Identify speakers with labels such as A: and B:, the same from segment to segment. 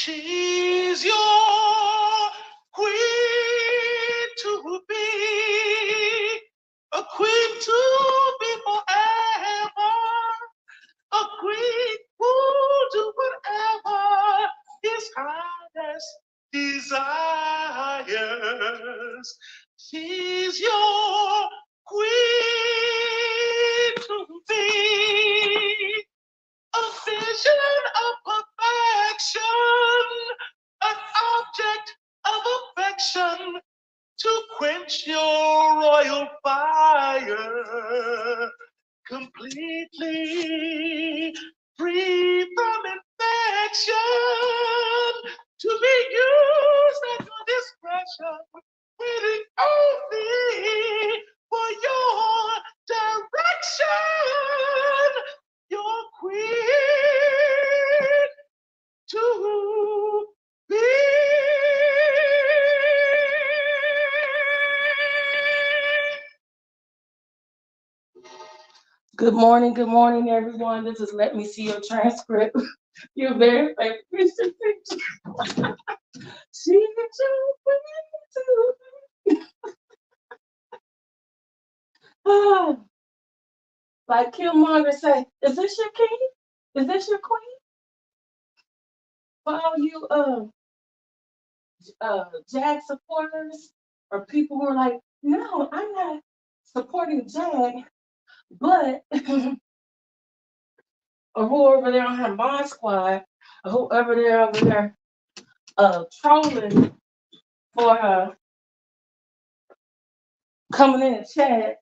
A: She's your queen to be, a queen to be forever, a queen who'll do whatever his highness desires. She's your queen to be, a vision of perfection, an object of affection to quench your royal fire, completely free from infection, to be used at your discretion, waiting only for your direction. Your queen to be. Good morning, everyone. This is Let Me See Your Transcript. Your very favorite Christian teacher. She's your queen to be. Like Killmonger say, is this your king? Is this your queen? For all you Jag supporters or people who are like, no, I'm not supporting Jag, but or whoever they're on her mod squad, or whoever they're over there trolling for her coming in the chat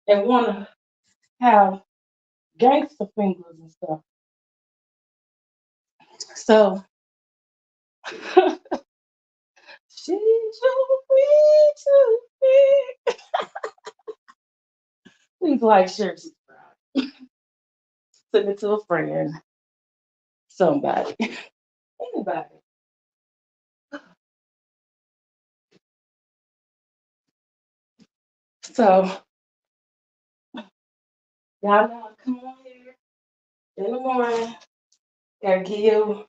A: and want to have gangster fingers and stuff. So she's your queen to be. Please like, share, subscribe. Send it to a friend, somebody, anybody. So y'all know I come on here in the morning, gotta give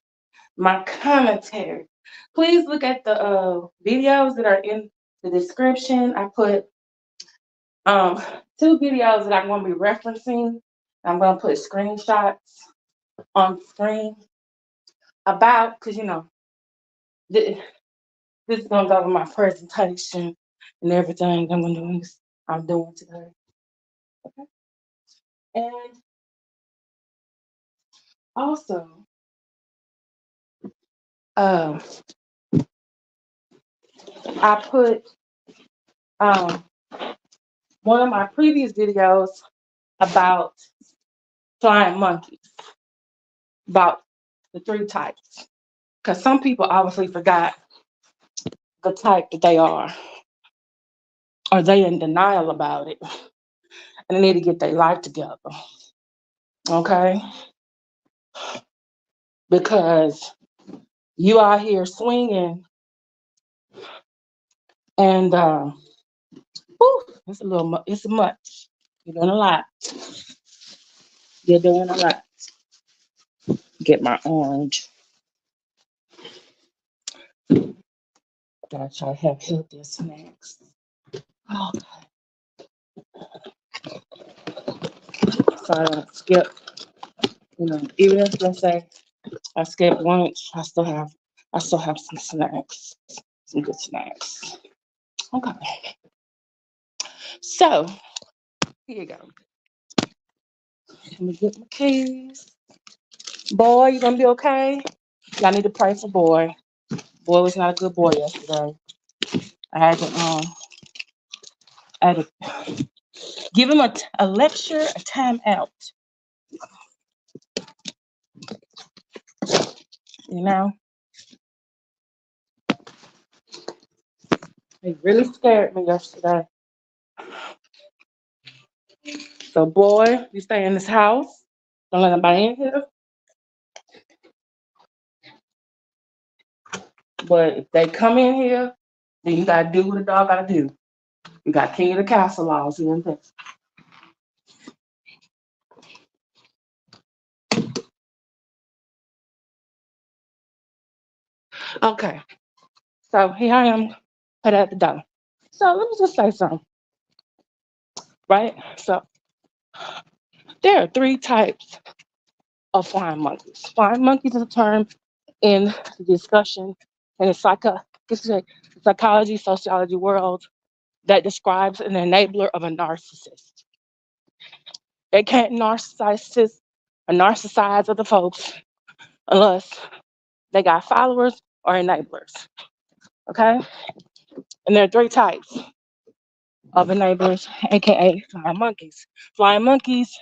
A: my commentary. Please look at the videos that are in the description. I put 2 videos that I'm going to be referencing. I'm going to put screenshots on the screen about, because you know, this is going to go over my presentation and everything I'm doing today. Okay. And also, I put one of my previous videos about flying monkeys, about the 3 types, because some people obviously forgot the type that they are, or they in denial about it, and they need to get their life together, okay? Because you out here swinging, and it's much. You're doing a lot. You're doing a lot. Get my orange. Gotta try to have healthier snacks. Oh, so I don't skip. You know, even if let's say I skip lunch, I still have some snacks, some good snacks. Okay. So here you go. Let me get my keys. Boy, you gonna be okay? Y'all need to pray for boy. Boy was not a good boy yesterday. I had to give him a lecture, a time out. You know? He really scared me yesterday. So boy, you stay in this house. Don't let nobody in here. But if they come in here, then you gotta do what a dog gotta do. You got king of the castle laws here in Texas. Okay, so here I am, headed at the door. So let me just say something, right? So there are three types of flying monkeys. Flying monkeys is a term in the discussion in the psychology, sociology world that describes an enabler of a narcissist. They can't narcissize other folks unless they got followers or enablers. Okay? And there are three types of enablers, aka flying monkeys. Flying monkeys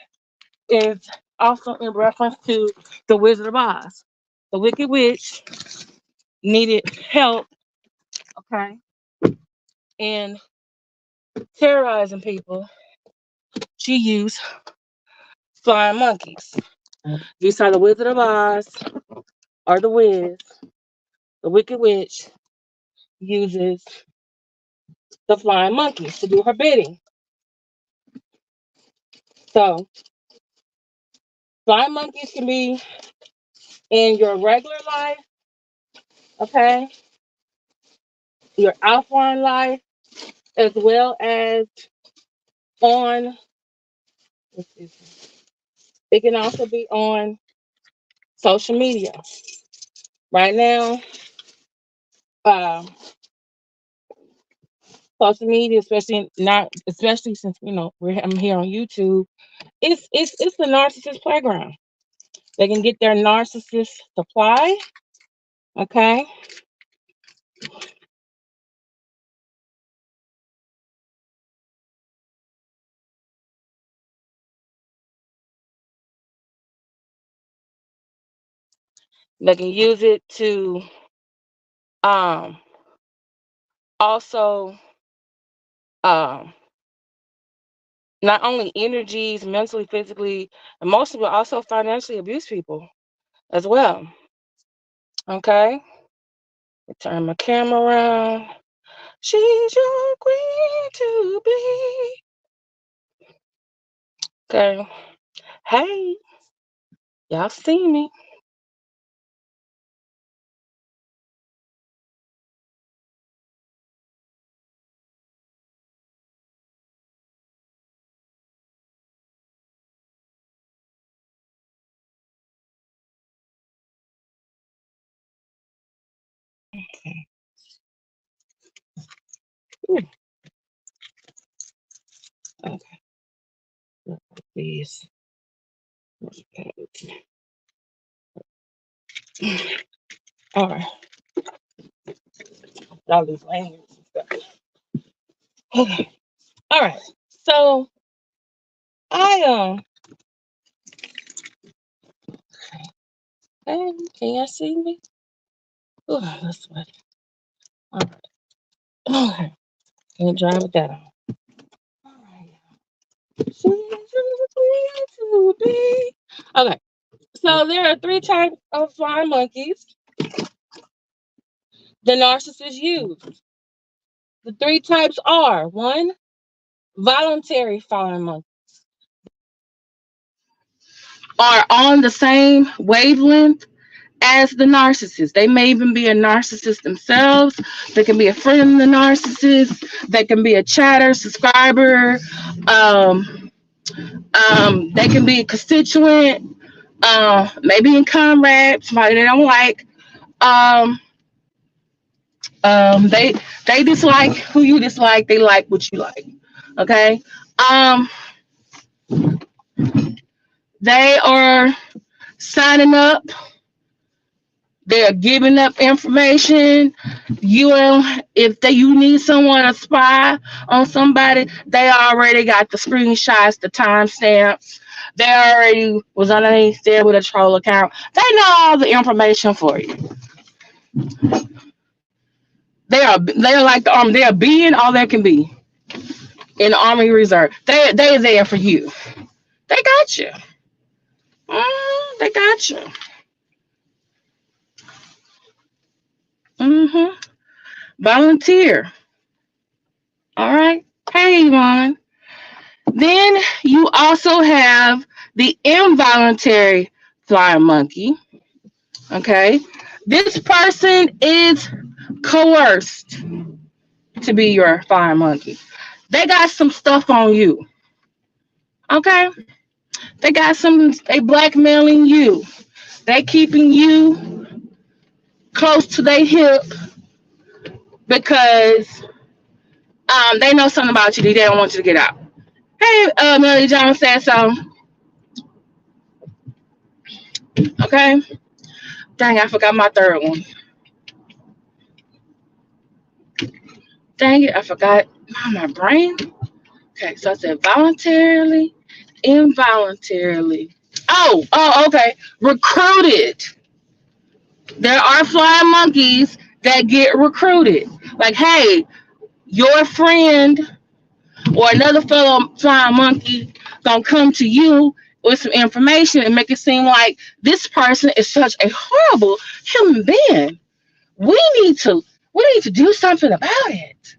A: is also in reference to the Wizard of Oz. The Wicked Witch needed help, okay, in terrorizing people. She used flying monkeys. If you saw the Wizard of Oz or the Wiz, the Wicked Witch uses the flying monkeys to do her bidding. So, flying monkeys can be in your regular life, okay, your offline life, as well as on, it can also be on social media. Right now, uh, social media, especially since I'm here on YouTube, it's the narcissist playground. They can get their narcissist supply, okay? They can use it to um also um not only energies, mentally, physically, emotionally, but also financially abuse people as well. Okay? Turn my camera around. She's your queen to be. Okay. Hey, y'all see me. Okay. Ooh, okay. Please. Okay. All right. All these languages and stuff. Okay. All right. So I hey, can y'all see me? Oh, that's what. All right. Okay. Can't drive with that on. All right. She's your queen to be. Okay. So there are three types of flying monkeys the narcissists use. The three types are one, voluntary flying monkeys are on the same wavelength as the narcissist. They may even be a narcissist themselves. They can be a friend of the narcissist. They can be a chatter, subscriber. Um, they can be a constituent. Maybe in comrade, somebody they don't like. Um, they dislike who you dislike. They like what you like. Okay. Um, they are signing up. They're giving up information. You need someone to spy on somebody, they already got the screenshots, the timestamps. They already was underneath there with a troll account. They know all the information for you. They're like the army. They're being all they can be in the Army Reserve. They're there for you. They got you. They got you. Mm-hmm. Volunteer. All right. Hey, Yvonne. Then you also have the involuntary flying monkey. Okay. This person is coerced to be your flying monkey. They got some stuff on you. Okay? They blackmailing you. They keeping you close to their hip because they know something about you that they don't want you to get out. Hey, Melody Jones said so. Okay? Dang, I forgot my third one. Dang it, I forgot my brain. Okay, so I said voluntarily, involuntarily. Okay. Recruited. There are flying monkeys that get recruited. Like, hey, your friend or another fellow flying monkey gonna come to you with some information and make it seem like this person is such a horrible human being. We need to do something about it.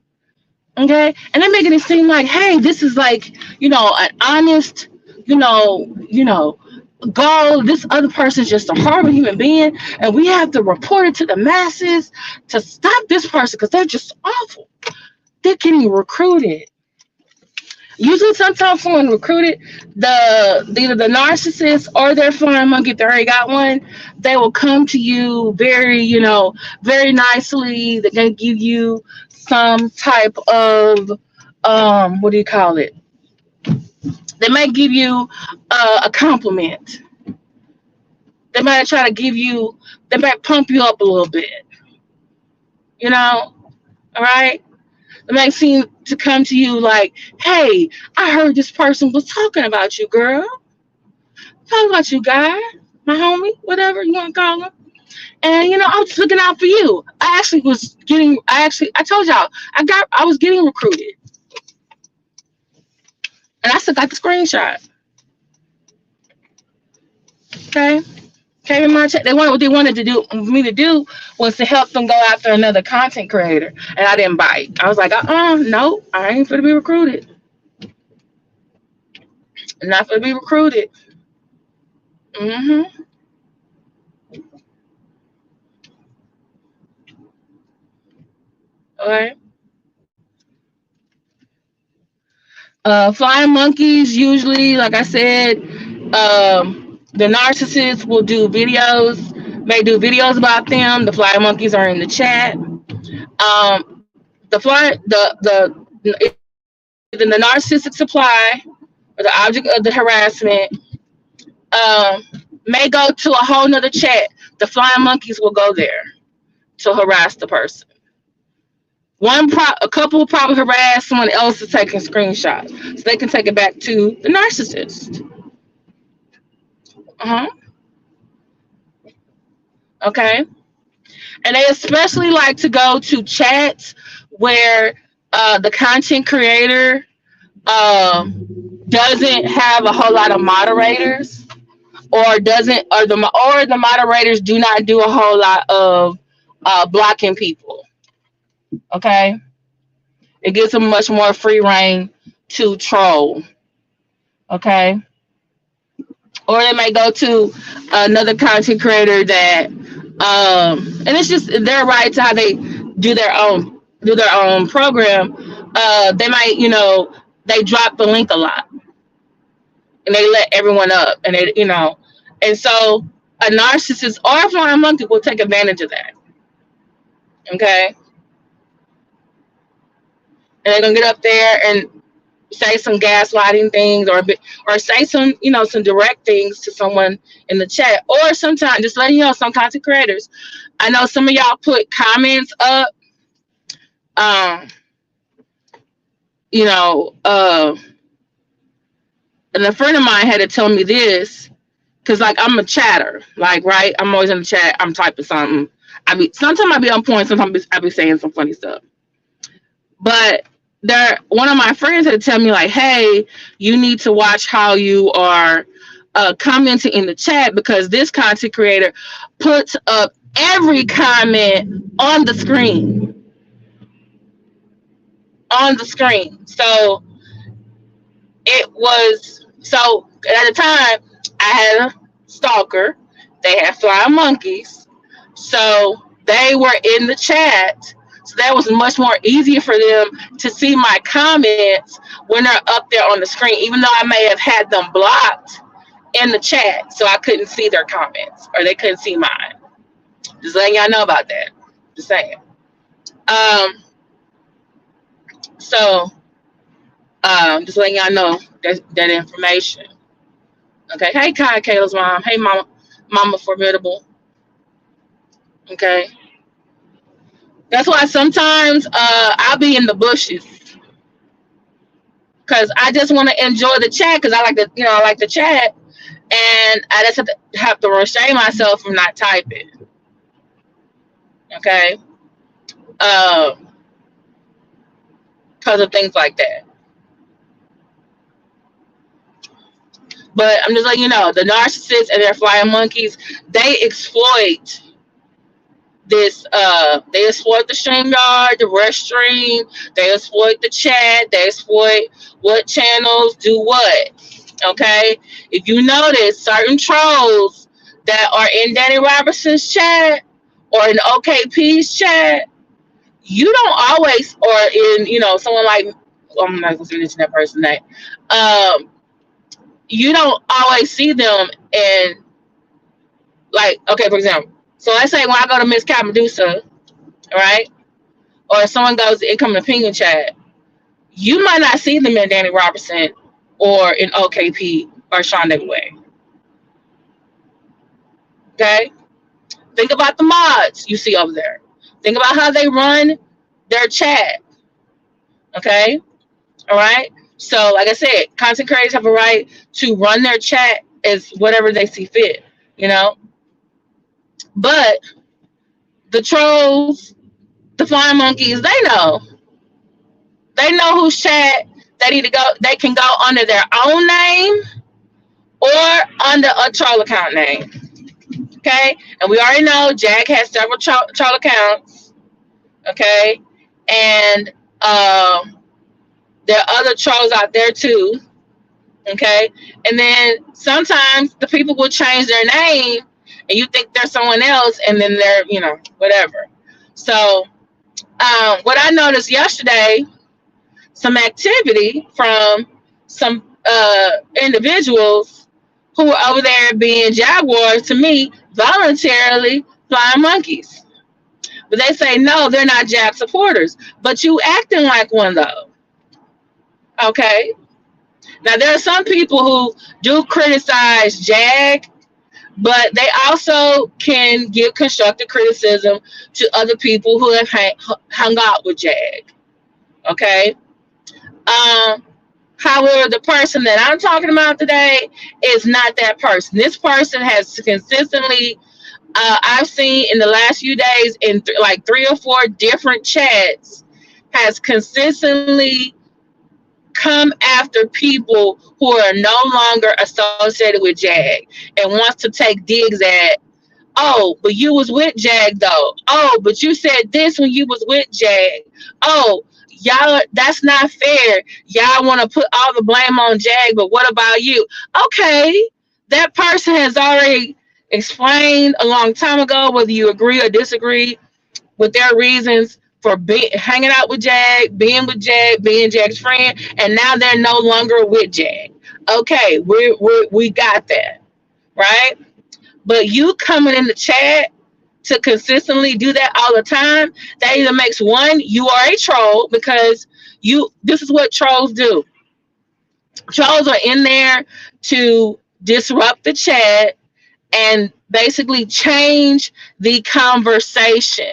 A: Okay? And they're making it seem like, hey, this is like, an honest, goal. This other person's just a horrible human being, and we have to report it to the masses to stop this person because they're just awful. They're getting recruited. Usually, sometimes someone recruited, either the narcissist or their flying monkey, if they already got one, they will come to you very, very nicely. They're gonna give you some type of what do you call it? They might give you a compliment. They might try to they might pump you up a little bit. All right? They might seem to come to you like, hey, I heard this person was talking about you, girl. Talking about you, guy, my homie, whatever you want to call him. And, I'm just looking out for you. I told y'all, I was getting recruited. And I still got the screenshot. Okay? Came in my chat. What they wanted me to do was to help them go after another content creator. And I didn't bite. I was like, no, I ain't for to be recruited. I'm not for to be recruited. Mm-hmm. All right. Flying monkeys, usually, like I said, the narcissists will may do videos about them. The flying monkeys are in the chat. The narcissistic supply or the object of the harassment may go to a whole nother chat. The flying monkeys will go there to harass the person. A couple will probably harass someone else is taking screenshots, so they can take it back to the narcissist. Okay, and they especially like to go to chats where the content creator doesn't have a whole lot of moderators, or the moderators do not do a whole lot of blocking people. Okay, it gives them much more free reign to troll. Okay, or they may go to another content creator that and it's just their right to how they do their own program. They might, they drop the link a lot and they let everyone up, and and so a narcissist or a flying monkey will take advantage of that. Okay, and they're gonna get up there and say some gaslighting things, or say some some direct things to someone in the chat, or sometimes just letting some content creators. I know some of y'all put comments up. And a friend of mine had to tell me this, because like I'm a chatter, like, right, I'm always in the chat, I'm typing something. Sometimes I be on point, sometimes I be saying some funny stuff. But one of my friends had to tell me, like, hey, you need to watch how you are commenting in the chat, because this content creator puts up every comment on the screen. So at the time, I had a stalker. They had flying monkeys. So they were in the chat. So that was much more easier for them to see my comments when they're up there on the screen, even though I may have had them blocked in the chat, so I couldn't see their comments or they couldn't see mine. Just letting y'all know about that. Just saying. Um, so just letting y'all know that information. Okay. Hey, Kai, Kayla's mom. Hey, Mama Formidable. Okay. That's why sometimes I'll be in the bushes because I just want to enjoy the chat because I like I like the chat, and I just have to restrain myself from not typing. Okay. Because of things like that. But I'm just letting you know, the narcissists and their flying monkeys, they exploit this. They exploit the StreamYard, the Restream. They exploit the chat. They exploit what channels do what. Okay, if you notice, certain trolls that are in Danny Robertson's chat or in OKP's chat, you don't always, or in someone like, I'm not gonna say this in that person's name. You don't always see them in, like, okay, for example, so let's say when I go to MsKatMedusa, right, or if someone goes to incoming opinion chat, you might not see them in Danny Robertson or in OKP or Sean Way. Okay, think about the mods you see over there. Think about how they run their chat. Okay, all right. So, like I said, content creators have a right to run their chat as whatever they see fit. But the trolls, the flying monkeys, they know whose chat they can go under their own name or under a troll account name. Okay, and we already know Jag has several troll accounts. Okay, and there are other trolls out there too. Okay, and then sometimes the people will change their name and you think they're someone else, and then they're whatever. So what I noticed yesterday, some activity from some individuals who were over there being jaguars, to me, voluntarily flying monkeys. But they say, no, they're not Jag supporters. But you acting like one, though. Okay? Now, there are some people who do criticize Jag, but they also can give constructive criticism to other people who have hung out with Jag. Okay? However, the person that I'm talking about today is not that person. This person has consistently, I've seen in the last few days in like 3 or 4 different chats, has consistently come after people who are no longer associated with Jag and wants to take digs at, oh, but you was with Jag though. Oh, but you said this when you was with Jag. Oh, y'all, that's not fair. Y'all want to put all the blame on Jag, but what about you? Okay, that person has already explained a long time ago whether you agree or disagree with their reasons for hanging out with Jag, being with Jag, being Jag's friend, and now they're no longer with Jag. Okay, we got that, right? But you coming in the chat to consistently do that all the time, that either makes one, you are a troll, because this is what trolls do. Trolls are in there to disrupt the chat and basically change the conversation,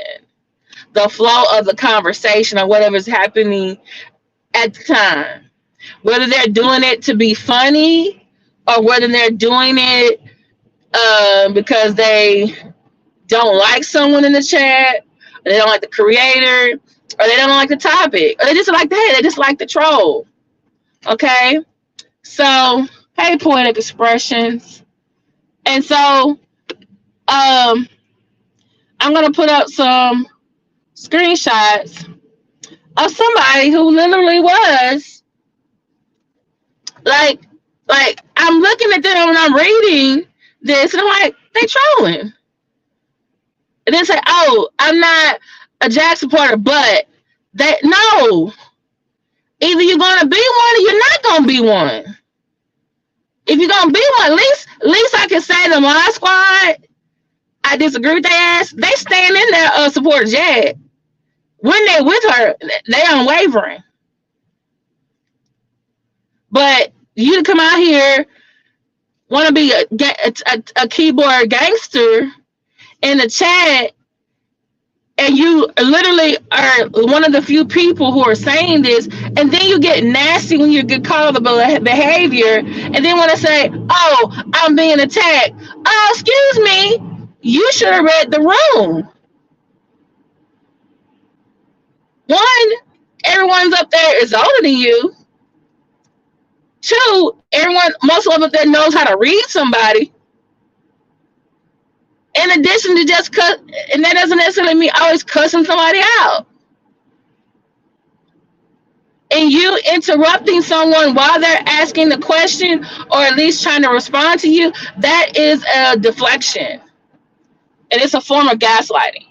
A: the flow of the conversation, or whatever's happening at the time. Whether they're doing it to be funny or whether they're doing it because they don't like someone in the chat, or they don't like the creator, or they don't like the topic, or they just like that. They just like the troll. Okay? So, hey, Poetic Expressions. And so, I'm going to put up some screenshots of somebody who literally was like I'm looking at them and I'm reading this and I'm like, they trolling.
B: and then say, "Oh, I'm not a Jag supporter," but that no, either you're gonna be one or you're not gonna be one. If you're gonna be one, at least I can say the Mod Squad, I disagree with their ass. They stand in there support Jag. When they with her, they unwavering. But you to come out here want to be a keyboard gangster in the chat, and you literally are one of the few people who are saying this, and then you get nasty when you get called about behavior, and then want to say, "Oh, I'm being attacked." Oh, excuse me. You should have read the room. One, everyone's up there is older than you. Two, most of them up there knows how to read somebody. In addition to just cut, and that doesn't necessarily mean always cussing somebody out. And you interrupting someone while they're asking the question, or at least trying to respond to you, that is a deflection. And it's a form of gaslighting.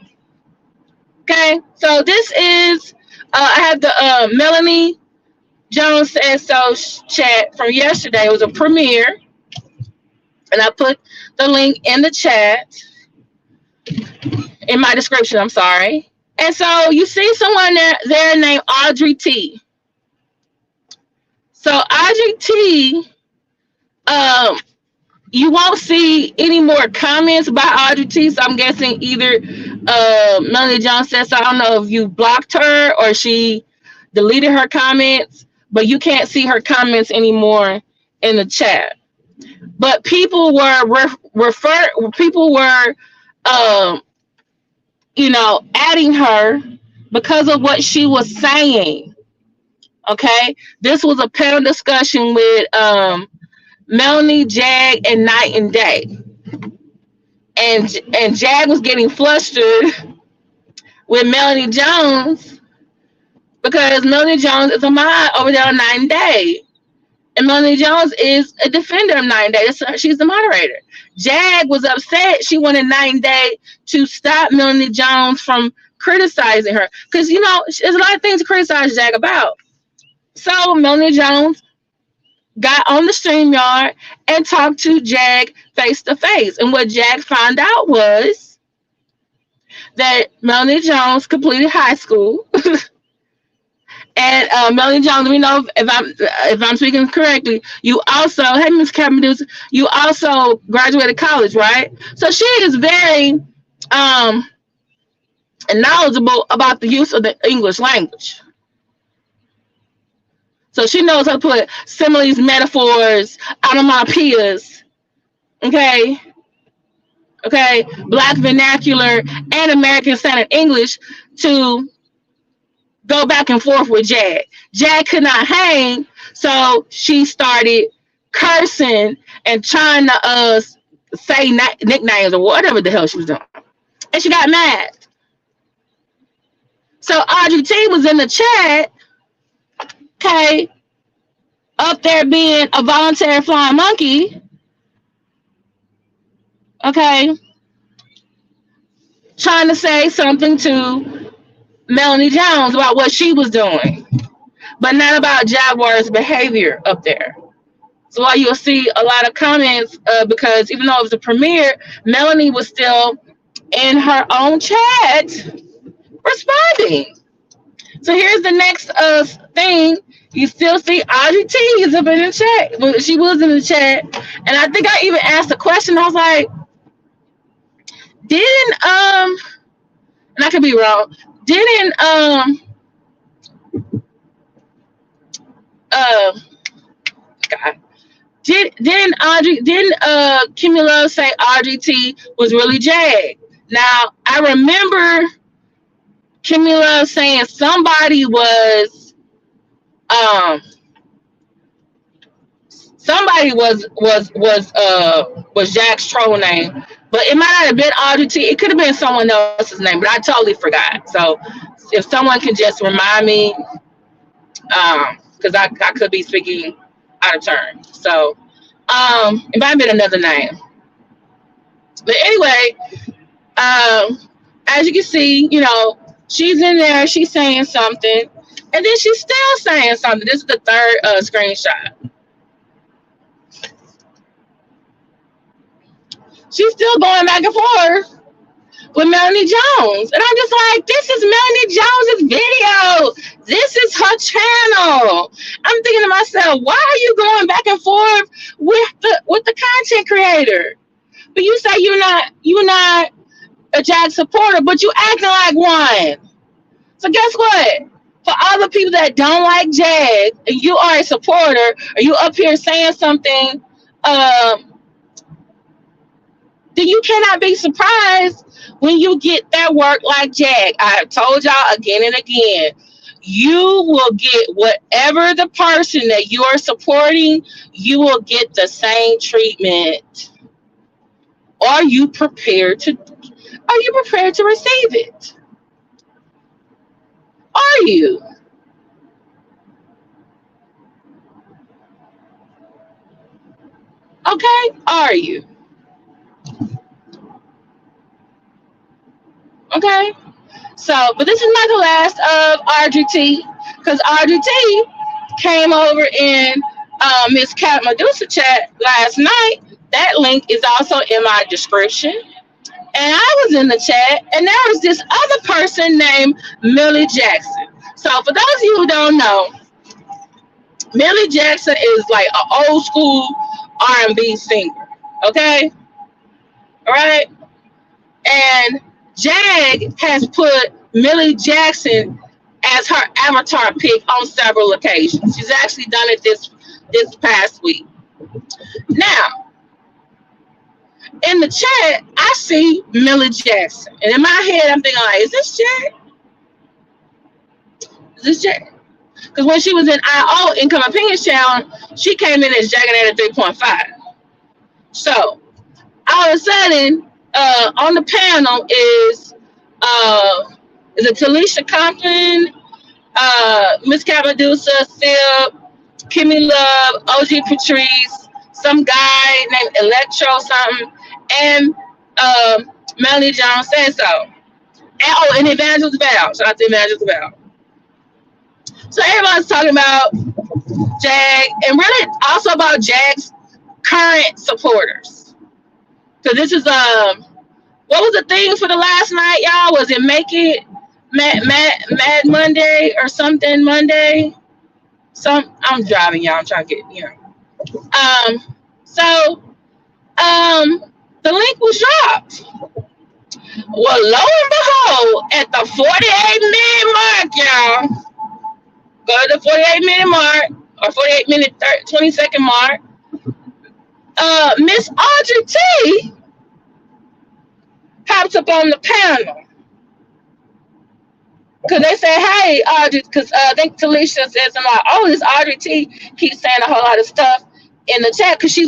B: Okay, so this is, I have the Melanie Jones Says So chat from yesterday. It was a premiere, and I put the link in the chat, in my description, I'm sorry. And so you see someone there named Audrey T. So Audrey T, you won't see any more comments by Audrey T. So I'm guessing either Melanie Jones Says So, I don't know if you blocked her or she deleted her comments, but you can't see her comments anymore in the chat. But people were adding her because of what she was saying. Okay, this was a panel discussion with Melanie, Jag, and Night and Day, and Jag was getting flustered with Melanie Jones because Melanie Jones is a mod over there on Night and Day, and Melanie Jones is a defender of Night and Day. She's the moderator. Jag was upset. She wanted Night and Day to stop Melanie Jones from criticizing her because there's a lot of things to criticize Jag about. So Melanie Jones got on the StreamYard and talked to Jag face to face. And what Jag found out was that Melanie Jones completed high school. And Melanie Jones, we know if I'm speaking correctly, you also, hey, MsKatMedusa, you also graduated college, right? So she is very knowledgeable about the use of the English language. So she knows how to put similes, metaphors, onomatopoeias, okay, Black vernacular and American Standard English to go back and forth with Jag. Jag could not hang, so she started cursing and trying to say nicknames or whatever the hell she was doing. And she got mad. So Audrey T was in the chat, okay, up there being a voluntary flying monkey, okay, trying to say something to Melanie Jones about what she was doing, but not about Jaguar's behavior up there. So while you'll see a lot of comments, because even though it was a premiere, Melanie was still in her own chat responding. So here's the next thing. You still see Audrey T is up in the chat. Well, she was in the chat. And I think I even asked a question. I was like, and I could be wrong, didn't Kimmy Love say Audrey T was really Jag? Now I remember Kimmy Love saying somebody was Jack's troll name, but it might not have been Audrey T. It could have been someone else's name, but I totally forgot. So if someone can just remind me, because I could be speaking out of turn. So it might have been another name. But anyway, as you can see, she's in there, she's saying something, and then she's still saying something. This is the third screenshot. She's still going back and forth with Melanie Jones. And I'm just like, this is Melanie Jones's video. This is her channel. I'm thinking to myself, why are you going back and forth with the content creator? But you say you're not a Jag supporter, but you acting like one. So guess what? For all the people that don't like Jag, and you are a supporter, or you up here saying something, then you cannot be surprised when you get that work like Jag. I have told y'all again and again, you will get whatever the person that you are supporting, you will get the same treatment. Are you prepared to receive it? Are you? Okay, are you? Okay, so, but this is not the last of Audrey T, because Audrey T came over in MsKatMedusa chat last night. That link is also in my description. And I was in the chat, and there was this other person named Millie Jackson. So for those of you who don't know, Millie Jackson is like an old school R&B singer. Okay? All right? And Jag has put Millie Jackson as her avatar pic on several occasions. She's actually done it this past week. Now, in the chat, I see Millie Jackson. And in my head, I'm thinking, like, is this Jag? Is this Jag? Because when she was in IO, Income Opinions Channel, she came in as Jagged 3.5. So, all of a sudden, on the panel is it Talisha Compton, MsKatMedusa, Sib, Kimmy Love, OG Patrice, some guy named Electro something, and Melanie Jones said so. And Evangelist Val. Shout out to Evangelist Val. So everybody's talking about Jag, and really also about Jag's current supporters. So this is what was the thing for the last night, y'all? Was it Make It Mad Monday or something Monday? I'm driving, y'all. I'm trying to get So the link was dropped. Well, lo and behold, at the 48-minute mark, y'all, go to the 48-minute mark, or 48-minute 20-second mark, Miss Audrey T pops up on the panel. Because they say, hey, Audrey, because I think Talisha said something like, oh, this Audrey T keeps saying a whole lot of stuff in the chat, because she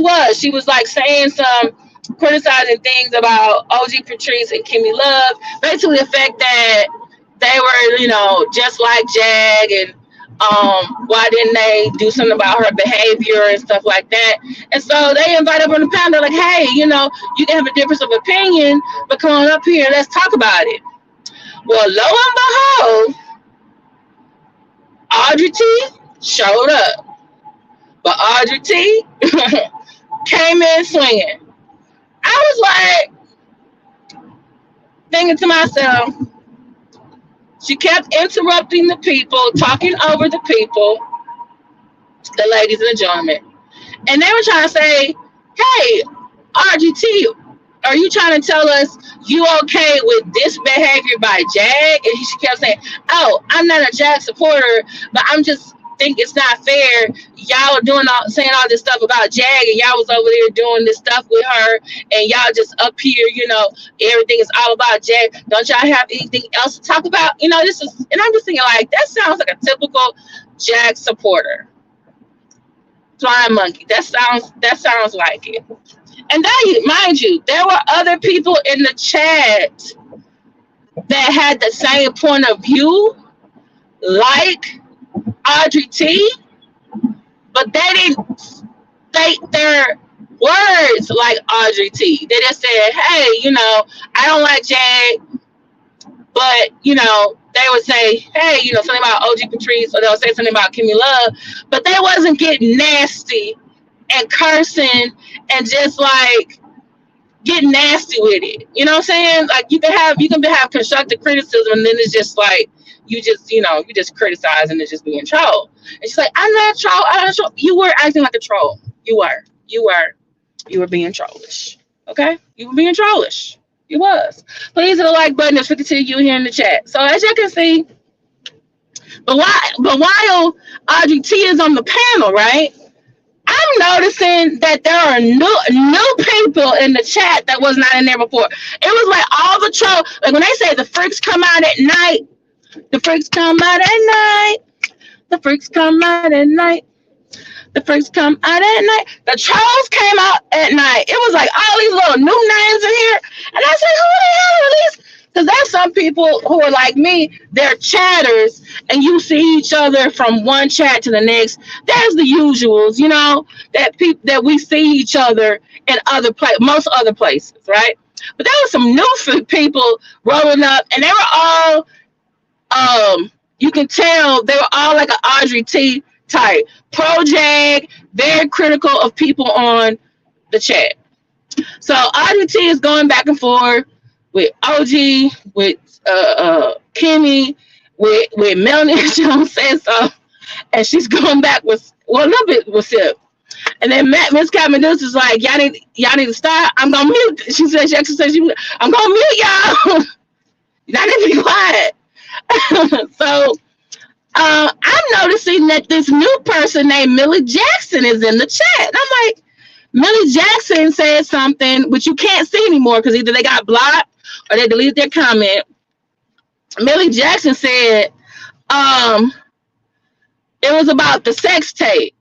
B: was like saying some criticizing things about OG Patrice and Kimmy Love, basically the fact that they were, just like Jag, and why didn't they do something about her behavior and stuff like that. And so they invited up on the panel, like, hey, you can have a difference of opinion, but come on up here, let's talk about it. Well, lo and behold, Audrey T showed up. But Audrey T came in swinging. I was like, thinking to myself, she kept interrupting the people, talking over the people, the ladies and the gentlemen. And they were trying to say, hey, Audrey T, are you trying to tell us you okay with this behavior by Jag? And she kept saying, oh, I'm not a Jag supporter, but I'm just think it's not fair. Y'all are saying all this stuff about Jag, and y'all was over there doing this stuff with her, and y'all just up here, everything is all about Jag. Don't y'all have anything else to talk about? This is, and I'm just thinking, like, that sounds like a typical Jag supporter. Flying monkey. That sounds like it. And that, mind you, there were other people in the chat that had the same point of view, like Audrey T, but they didn't state their words like Audrey T. They just said, hey, I don't like Jag, But, you know, they would say, hey, you know, something about OG Patrice, or they'll say something about Kimmy Love, but they wasn't getting nasty and cursing and just like get nasty with it. You know what I'm saying? Like you can have constructive criticism, and then it's just like you just criticize and it's just being troll. And she's like, I'm not a troll. I'm not a troll. You were acting like a troll. You were being trollish. Okay? You were being trollish. You was. Please hit the like button. There's 52 you here in the chat. So as you can see, but while Audrey T is on the panel, right? I'm noticing that there are new people in the chat that was not in there before. It was like all the troll, like when they say the freaks come out at night, the freaks come out at night, the freaks come out at night, the freaks come out at night. The trolls came out at night. It was like all these little new names in here. And I said, who the hell are these? Because there's some people who are like me, they're chatters, and you see each other from one chat to the next. There's the usuals, you know, that we see each other in most other places, right? But there were some new people rolling up, and they were all, you can tell they were all like an Audrey T type. Pro Jag, very critical of people on the chat. So Audrey T is going back and forth with OG, with Kimmy, with Melanie Jones says so, and she's going back with a little bit with Sip. And then MsKatMedusa is like, y'all need to stop. I'm gonna mute. She said I'm gonna mute y'all. Y'all need to be quiet. So I'm noticing that this new person named Millie Jackson is in the chat. And I'm like, Millie Jackson said something which you can't see anymore because either they got blocked or they deleted their comment. Millie Jackson said it was about the sex tape,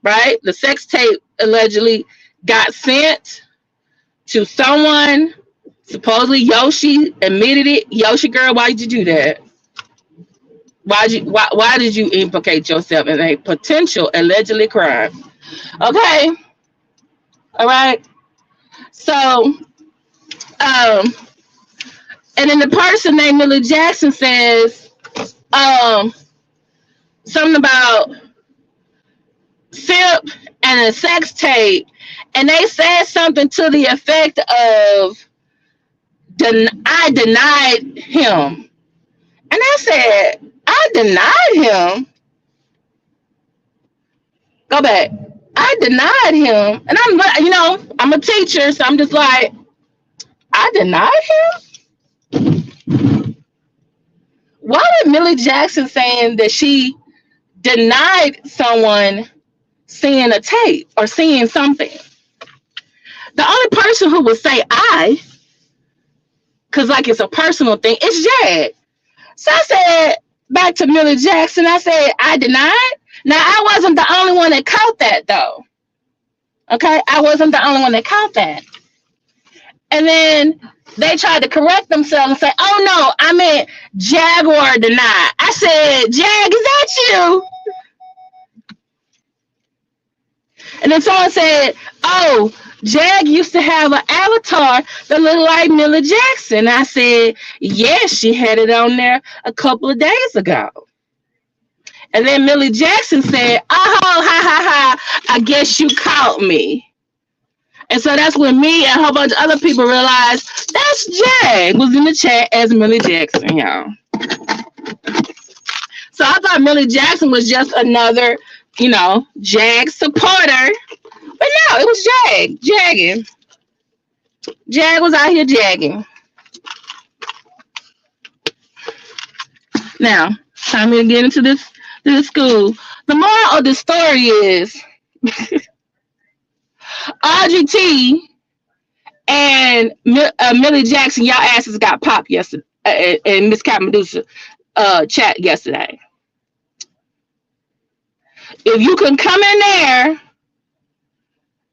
B: right? The sex tape allegedly got sent to someone. Supposedly Yoshi admitted it. Yoshi girl, why did you do that? Why did you implicate yourself in a potential allegedly crime? Okay. All right. So and then the person named Millie Jackson says something about Sip and a sex tape, and they said something to the effect of I denied him. And I said, I denied him. Go back. I denied him. And I'm a teacher, so I'm just like, I denied him? Why did Millie Jackson saying that she denied someone seeing a tape or seeing something? The only person who would say I, because like it's a personal thing, is Jag. So I said back to Millie Jackson, I said, I denied. Now, I wasn't the only one that caught that, though. Okay? I wasn't the only one that caught that. And then they tried to correct themselves and say, oh, no, I meant Jaguar denied. I said, Jag, is that you? And then someone said, oh, Jag used to have an avatar that looked like Millie Jackson. I said, yes, she had it on there a couple of days ago. And then Millie Jackson said, oh, ha, ha, ha, I guess you caught me. And so that's when me and a whole bunch of other people realized that's Jag was in the chat as Millie Jackson, y'all. So I thought Millie Jackson was just another, Jag supporter. But no, it was Jag, jagging. Jag was out here jagging. Now, time to get into this school. The moral of the story is Audrey T and Millie Jackson, y'all asses got popped yesterday in MsKatMedusa chat yesterday. If you can come in there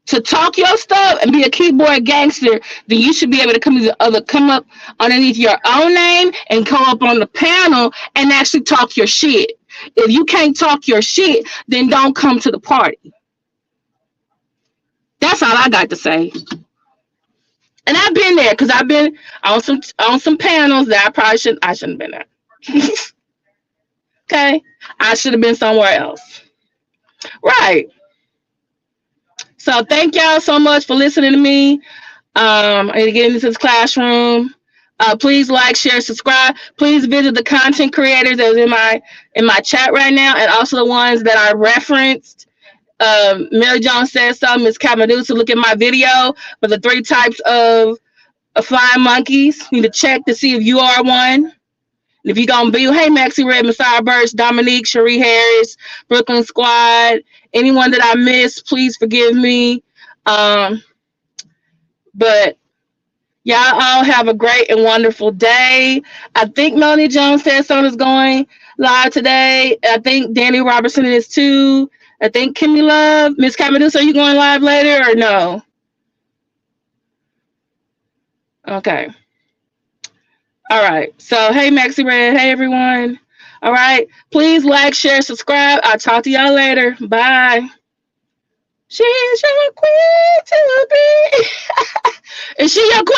B: to talk your stuff and be a keyboard gangster, then you should be able to come up underneath your own name and come up on the panel and actually talk your shit. If you can't talk your shit, then don't come to the party. That's all I got to say. And I've been there because I've been on some panels that I shouldn't have been there. Okay, I should have been somewhere else. Right. So thank y'all so much for listening to me. I need to get into this classroom. Please like, share, subscribe. Please visit the content creators that is in my chat right now, and also the ones that I referenced. Mary Jones says so. MsKatMedusa, look at my video for the 3 types of flying monkeys. You need to check to see if you are one. And if you're gonna be, hey, Maxie Red, Messiah Birch, Dominique, Cherie Harris, Brooklyn Squad, anyone that I missed, please forgive me. But y'all all have a great and wonderful day. I think Melanie Jones said something is going live today. I think Danny Robertson is too. I think Kimmy Love, MsKatMedusa, are you going live later or no? Okay. All right. So, hey, Maxie Red. Hey, everyone. All right. Please like, share, subscribe. I'll talk to y'all later. Bye. She's your queen to be. Is she your queen?